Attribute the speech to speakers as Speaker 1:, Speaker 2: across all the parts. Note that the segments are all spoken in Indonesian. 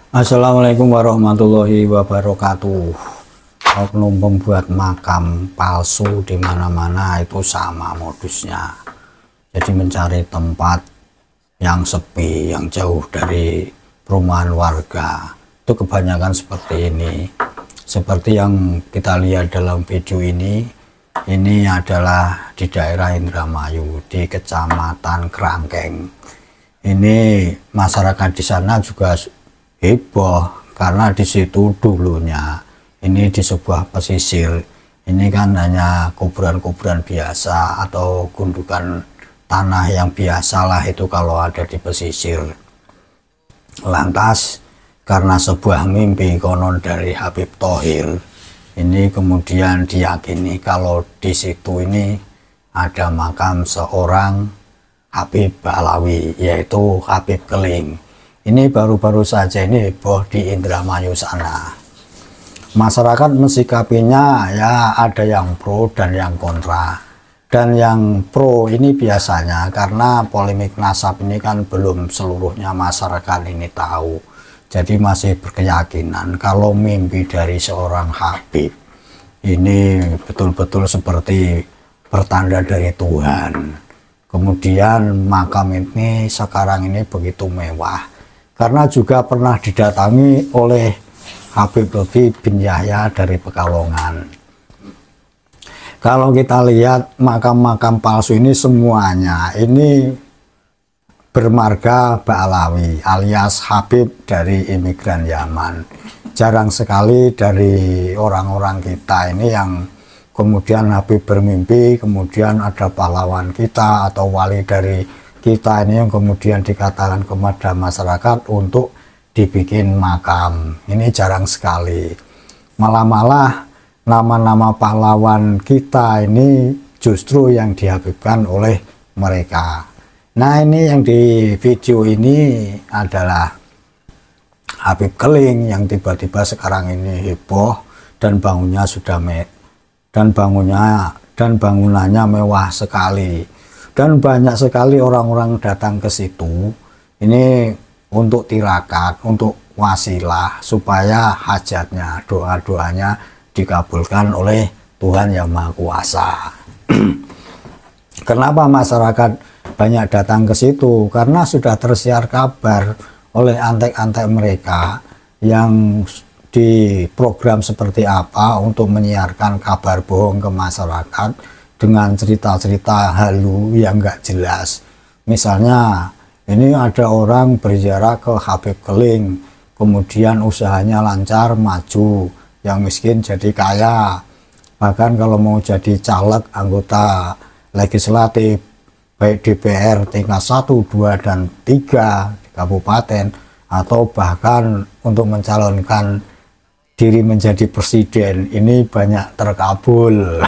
Speaker 1: Assalamualaikum warahmatullahi wabarakatuh. Oknum pembuat makam palsu di mana-mana itu sama modusnya. Jadi mencari tempat yang sepi, yang jauh dari perumahan warga. Itu kebanyakan seperti ini. Seperti yang kita lihat dalam video ini adalah di daerah Indramayu, di Kecamatan Krangkeng. Ini masyarakat di sana juga heboh karena di situ dulunya ini di sebuah pesisir, ini kan hanya kuburan-kuburan biasa atau gundukan tanah yang biasalah itu kalau ada di pesisir. Lantas karena sebuah mimpi konon dari Habib Thohir, ini kemudian diyakini kalau di situ ini ada makam seorang Habib Ba'alawi, yaitu Habib Keling. Ini baru-baru saja ini heboh di Indramayu sana. Masyarakat mensikapinya ya ada yang pro dan yang kontra. Dan yang pro ini biasanya karena polemik nasab ini kan belum seluruhnya masyarakat ini tahu. Jadi masih berkeyakinan kalau mimpi dari seorang Habib ini betul-betul seperti pertanda dari Tuhan. Kemudian makam ini sekarang ini begitu mewah. Karena juga pernah didatangi oleh Habib Lutfi bin Yahya dari Pekalongan. Kalau kita lihat makam-makam palsu ini semuanya ini bermarga Ba'alawi alias Habib dari imigran Yaman. Jarang sekali dari orang-orang kita ini yang kemudian Habib bermimpi, kemudian ada pahlawan kita atau wali dari kita ini yang kemudian dikatakan kepada masyarakat untuk dibikin makam. Ini jarang sekali. Malah nama-nama pahlawan kita ini justru yang dihabibkan oleh mereka. Nah, ini yang di video ini adalah Habib Keling yang tiba-tiba sekarang ini heboh dan bangunannya mewah sekali. Dan banyak sekali orang-orang datang ke situ ini untuk tirakat, untuk wasilah supaya hajatnya, doa-doanya dikabulkan oleh Tuhan Yang Maha Kuasa. Kenapa masyarakat banyak datang ke situ? Karena sudah tersiar kabar oleh antek-antek mereka yang di program seperti apa untuk menyiarkan kabar bohong ke masyarakat dengan cerita-cerita halu yang nggak jelas. Misalnya ini ada orang berziarah ke Habib Keling, kemudian usahanya lancar, maju, yang miskin jadi kaya, bahkan kalau mau jadi caleg anggota legislatif baik DPR tingkat 1, 2, dan 3 di kabupaten, atau bahkan untuk mencalonkan diri menjadi presiden, ini banyak terkabul.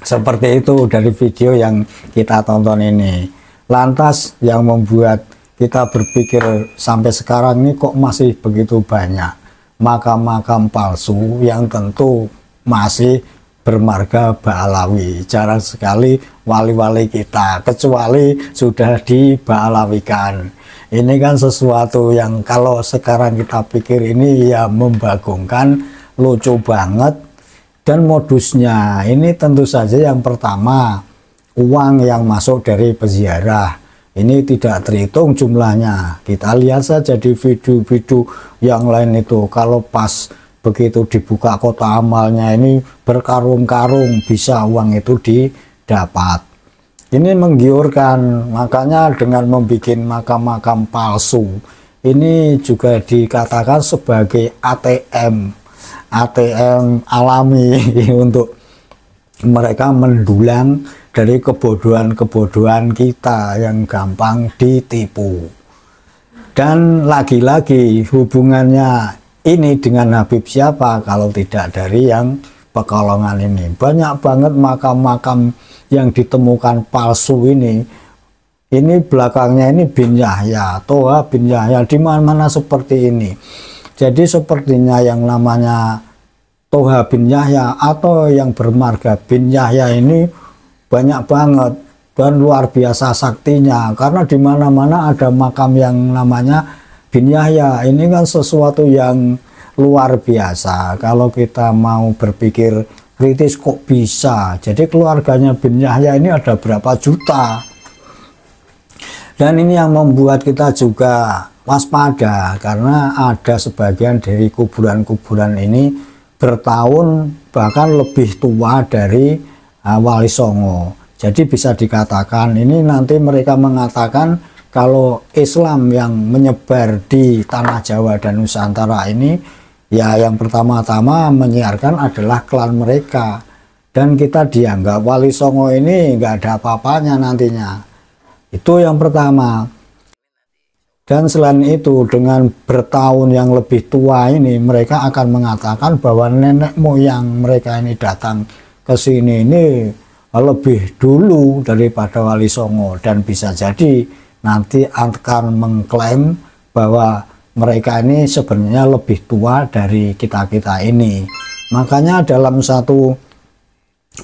Speaker 1: Seperti itu dari video yang kita tonton ini. Lantas yang membuat kita berpikir sampai sekarang ini kok masih begitu banyak makam-makam palsu yang tentu masih bermarga Ba'alawi. Jarang sekali wali-wali kita, kecuali sudah di-Ba'alawikan. Ini kan sesuatu yang kalau sekarang kita pikir ini ya membagongkan, lucu banget. Dan modusnya ini tentu saja yang pertama, uang yang masuk dari peziarah. Ini tidak terhitung jumlahnya. Kita lihat saja di video-video yang lain itu. Kalau pas begitu dibuka kotak amalnya ini berkarung-karung bisa uang itu didapat. Ini menggiurkan, makanya dengan membuat makam-makam palsu ini juga dikatakan sebagai ATM alami untuk mereka mendulang dari kebodohan-kebodohan kita yang gampang ditipu. Dan lagi-lagi hubungannya ini dengan Habib siapa kalau tidak dari yang Pekalongan ini. Banyak banget makam-makam yang ditemukan palsu ini belakangnya ini bin Yahya, Toha bin Yahya, di mana-mana seperti ini. Jadi sepertinya yang namanya Toha bin Yahya atau yang bermarga bin Yahya ini banyak banget dan luar biasa saktinya, karena di mana-mana ada makam yang namanya bin Yahya ini kan sesuatu yang luar biasa. Kalau kita mau berpikir kritis, kok bisa? Jadi keluarganya bin Yahya ini ada berapa juta? Dan ini yang membuat kita juga waspada, karena ada sebagian dari kuburan-kuburan ini bertahun bahkan lebih tua dari Wali Songo. Jadi bisa dikatakan ini nanti mereka mengatakan kalau Islam yang menyebar di tanah Jawa dan Nusantara ini, ya yang pertama-tama menyiarkan adalah klan mereka. Dan kita dianggap Wali Songo ini nggak ada apa-apanya nantinya. Itu yang pertama. Dan selain itu, dengan bertahun yang lebih tua ini, mereka akan mengatakan bahwa nenek moyang mereka ini datang ke sini ini lebih dulu daripada Wali Songo. Dan bisa jadi nanti akan mengklaim bahwa mereka ini sebenarnya lebih tua dari kita-kita ini. Makanya dalam satu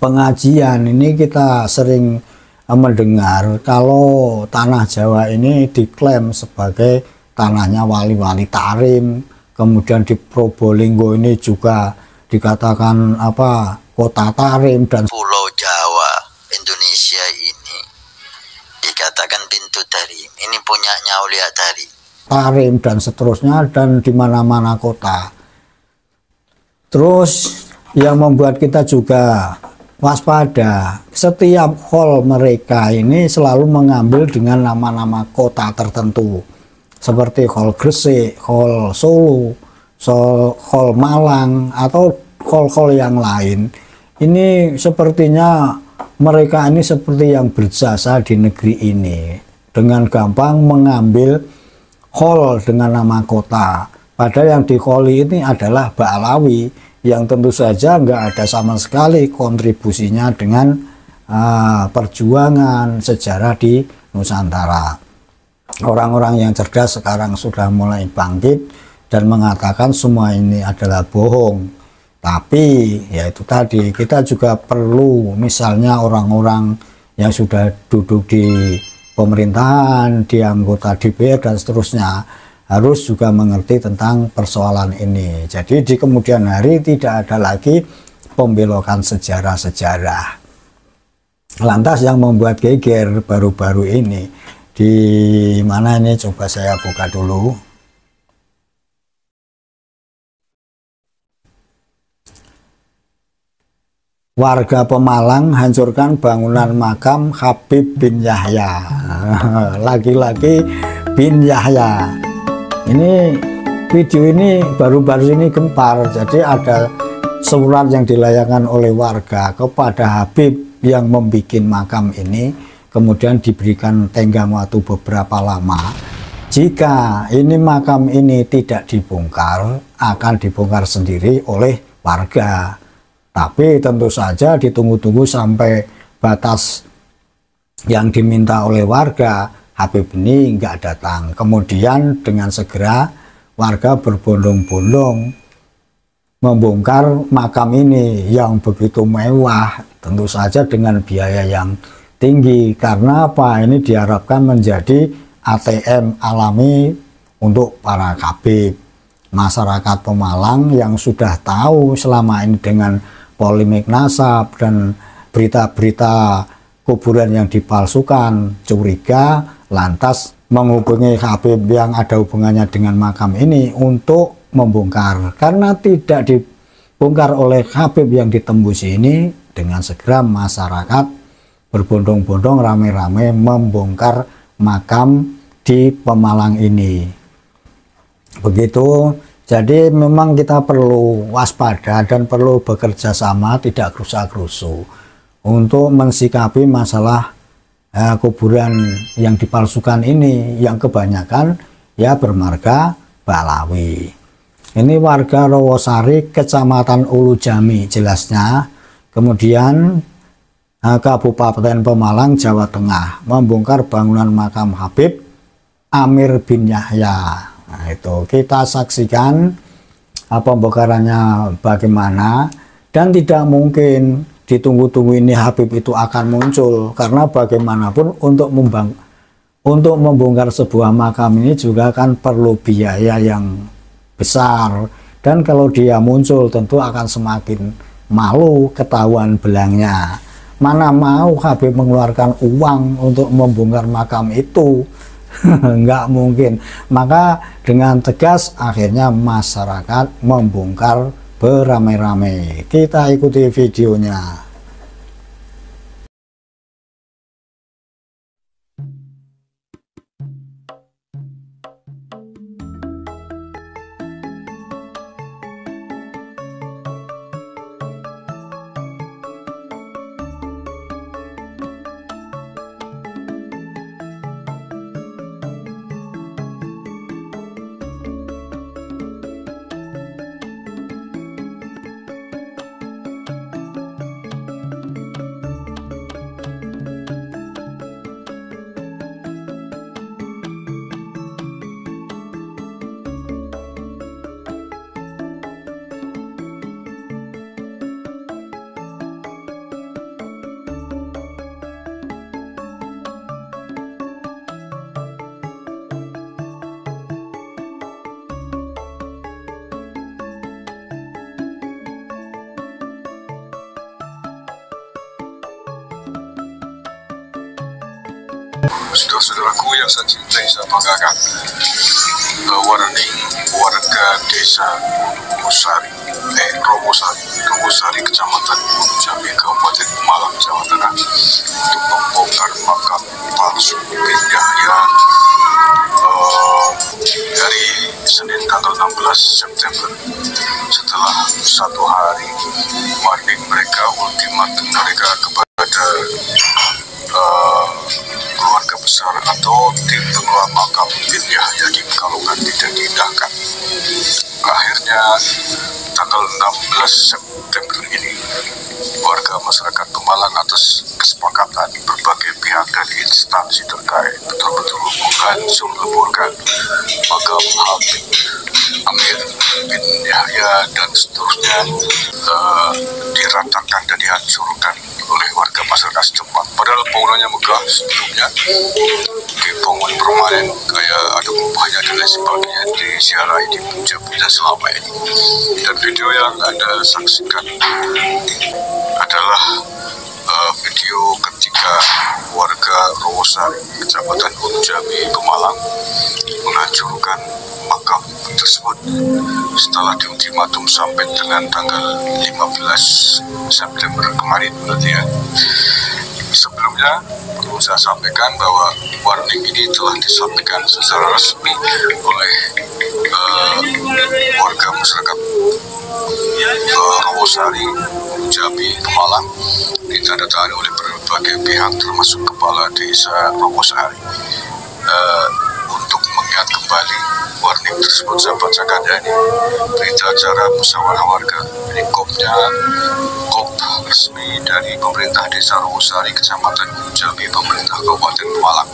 Speaker 1: pengajian ini kita sering mendengar kalau tanah Jawa ini diklaim sebagai tanahnya wali-wali tarim, kemudian di Probolinggo ini juga dikatakan apa, kota tarim, dan
Speaker 2: Pulau Jawa Indonesia ini dikatakan pintu tarim, ini punyanya Aulia
Speaker 1: tarim dan seterusnya, dan di mana-mana kota. Terus yang membuat kita juga waspada, setiap hall mereka ini selalu mengambil dengan nama-nama kota tertentu, seperti hall Gresik, hall Solo, hall Malang, atau hall-hall yang lain. Ini sepertinya mereka ini seperti yang berjasa di negeri ini, dengan gampang mengambil hall dengan nama kota, padahal yang di hall ini adalah Ba'alawi, yang tentu saja nggak ada sama sekali kontribusinya dengan perjuangan sejarah di Nusantara. Orang-orang yang cerdas sekarang sudah mulai bangkit dan mengatakan semua ini adalah bohong. Tapi ya itu tadi, kita juga perlu misalnya orang-orang yang sudah duduk di pemerintahan, di anggota DPR dan seterusnya, harus juga mengerti tentang persoalan ini. Jadi di kemudian hari tidak ada lagi pembelokan sejarah-sejarah. Lantas yang membuat geger baru-baru ini, di mana ini, coba saya buka dulu. Warga Pemalang hancurkan bangunan makam Habib bin Yahya. Lagi-lagi bin Yahya. Ini video ini baru-baru ini gempar. Jadi ada surat yang dilayangkan oleh warga kepada Habib yang membuat makam ini, kemudian diberikan tenggang waktu beberapa lama. Jika ini makam ini tidak dibongkar, akan dibongkar sendiri oleh warga. Tapi tentu saja ditunggu-tunggu sampai batas yang diminta oleh warga. Habib ini nggak datang. Kemudian dengan segera warga berbondong-bondong membongkar makam ini yang begitu mewah, tentu saja dengan biaya yang tinggi. Karena apa? Ini diharapkan menjadi ATM alami untuk para Habib. Masyarakat Pemalang yang sudah tahu selama ini dengan polemik nasab dan berita-berita kuburan yang dipalsukan, curiga, lantas menghubungi Habib yang ada hubungannya dengan makam ini untuk membongkar. Karena tidak dibongkar oleh Habib yang ditembus ini, dengan segera masyarakat berbondong-bondong rame-rame membongkar makam di Pemalang ini. Begitu. Jadi memang kita perlu waspada dan perlu bekerja sama, tidak gerusa-gerusu untuk mensikapi masalah kuburan yang dipalsukan ini, yang kebanyakan ya bermarga Ba'alawi. Ini warga Rawasari, Kecamatan Ulu Jami jelasnya. Kemudian Kabupaten Pemalang, Jawa Tengah, membongkar bangunan makam Habib Amir bin Yahya. Nah, itu kita saksikan pembongkarannya bagaimana, dan tidak mungkin ditunggu-tunggu ini Habib itu akan muncul, karena bagaimanapun untuk Untuk membongkar sebuah makam ini juga kan perlu biaya yang besar, dan kalau dia muncul tentu akan semakin malu ketahuan belangnya. Mana mau Habib mengeluarkan uang untuk membongkar makam itu? Nggak mungkin. Maka dengan tegas akhirnya masyarakat membongkar beramai-ramai. Kita ikuti videonya.
Speaker 3: Saudara-saudaraku yang saya cintai, saya banggakan, warning warga desa Rogosari, Kecamatan Gunung Jambi, Kabupaten Malang, Jawa Tengah, untuk membongkar makam palsu bin Yahya dari Senin tanggal 16 September. Setelah 1 hari warning mereka, ultimatum mereka kepada keluarga besar atau tim pengelola makam bin Yahya di Pekalongan tidak diindahkan. Akhirnya tanggal 16 September ini, warga masyarakat Pemalang atas kesepakatan berbagai pihak dan instansi terkait betul-betul menghancur leburkan makam Habib Amir bin Yahya dan seterusnya, diratakan dan dihancurkan oleh warga masyarakat setempat. Padahal bangunannya megah sebelumnya, dibangun permanen, kayak ada kubahnya dan lain sebagainya, disiarai di puja-puja selama ini. Dan video yang Anda saksikan adalah video ketika warga Rogosari, Kecamatan Gunung Jambi, Pemalang, menghancurkan makam tersebut setelah diultimatum sampai dengan tanggal 15 September kemarin, berarti ya. Sebelumnya perlu saya sampaikan bahwa warning ini telah disampaikan secara resmi oleh warga masyarakat Rogosari, Jambi, Pemalang, ditandatangani oleh berbagai pihak termasuk kepala desa Rogosari. Untuk mengingat kembali warning tersebut, saya bacakan ya, ini berita acara musyawarah warga. Ini kopnya, kop resmi dari pemerintah desa Rogosari, Kecamatan Gunung Jambi, pemerintah Kabupaten Pemalang.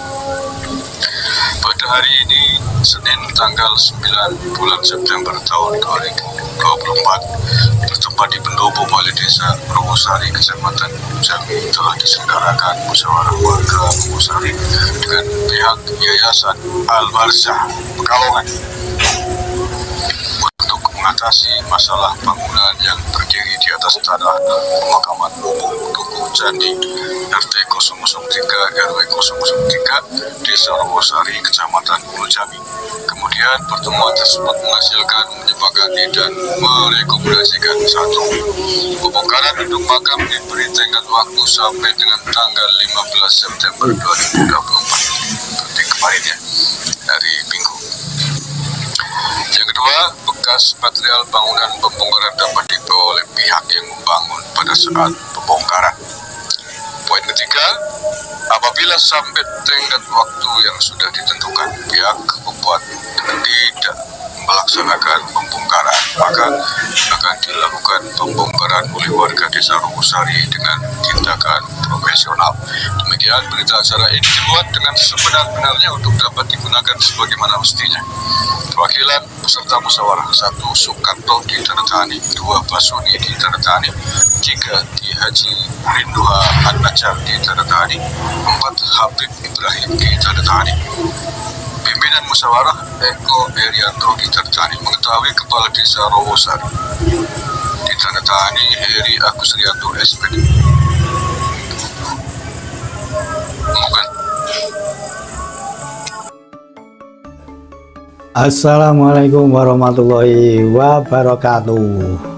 Speaker 3: Pada hari ini, Senin tanggal 9 bulan September tahun 2024, bertempat di pendopo Balai Desa Rogosari, Kecamatan Gunung Jambi, telah diselenggarakan musyawarah warga Rogosari dengan pihak Yayasan Al-Barzah Pekalongan untuk mengatasi masalah bangunan yang berdiri di atas tanah pemakaman umum Tugu Candi RT 003 RW 003 Desa Rogosari, Kecamatan Gunung Jambi. Kemudian pertemuan tersebut menghasilkan, menyepakati dan merekomendasikan: 1. Pembongkaran gedung makam diberi tenggat waktu sampai dengan tanggal 15 September 2024, berarti kemarin ya, hari Minggu. Yang kedua, bekas material bangunan pembongkaran dapat dibawa oleh pihak yang membangun pada saat pembongkaran. Poin ketiga, apabila sampai tenggat waktu yang sudah ditentukan, pihak pembuat tidak melaksanakan pembongkaran, maka akan dilakukan pembongkaran oleh warga desa Rogosari dengan tindakan profesional. Demikian berita acara ini dibuat dengan sebenar-benarnya untuk dapat digunakan sebagaimana mestinya. Perwakilan peserta musyawarah: 1. Soekarto ditandatangani, 2. Basuni ditandatangani, 3. Kiai Haji Rinduha An-Najjar di Tanda Tani, 4 Habib Ibrahim di Tanda Tani. Pimpinan musyawarah Eko Erianto di Tanda Tani mengetahui Kepala Desa Rawosari di Tanda Tani Heri Agus Rianto SPD.
Speaker 1: Assalamualaikum warahmatullahi wabarakatuh.